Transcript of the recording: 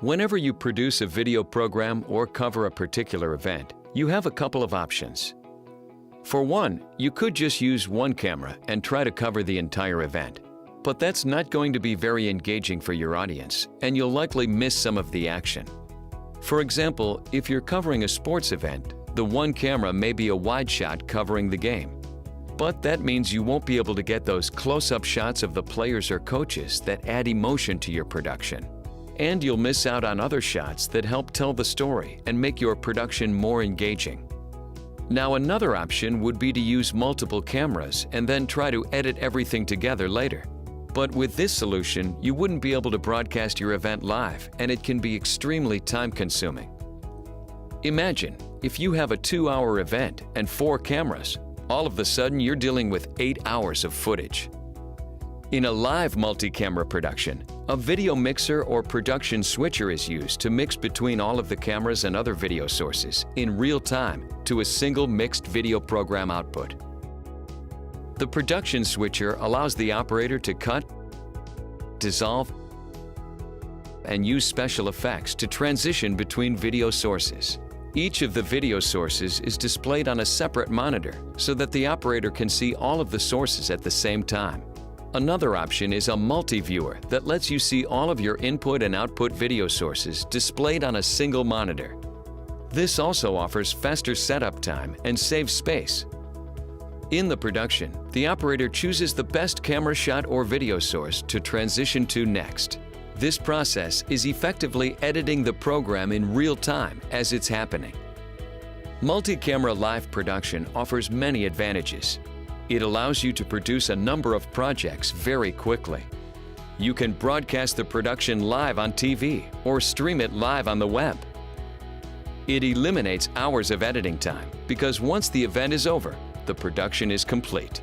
Whenever you produce a video program or cover a particular event, you have a couple of options. For one, you could just use one camera and try to cover the entire event. But that's not going to be very engaging for your audience, and you'll likely miss some of the action. For example, if you're covering a sports event, the one camera may be a wide shot covering the game. But that means you won't be able to get those close-up shots of the players or coaches that add emotion to your production. And you'll miss out on other shots that help tell the story and make your production more engaging. Now, another option would be to use multiple cameras and then try to edit everything together later. But with this solution, you wouldn't be able to broadcast your event live, and it can be extremely time-consuming. Imagine if you have a 2-hour event and 4 cameras. All of a sudden, you're dealing with 8 hours of footage. In a live multi-camera production, a video mixer or production switcher is used to mix between all of the cameras and other video sources in real time to a single mixed video program output. The production switcher allows the operator to cut, dissolve, and use special effects to transition between video sources. Each of the video sources is displayed on a separate monitor so that the operator can see all of the sources at the same time. Another option is a multi-viewer that lets you see all of your input and output video sources displayed on a single monitor. This also offers faster setup time and saves space. In the production, the operator chooses the best camera shot or video source to transition to next. This process is effectively editing the program in real time as it's happening. Multi-camera live production offers many advantages. It allows you to produce a number of projects very quickly. You can broadcast the production live on TV or stream it live on the web. It eliminates hours of editing time because once the event is over, the production is complete.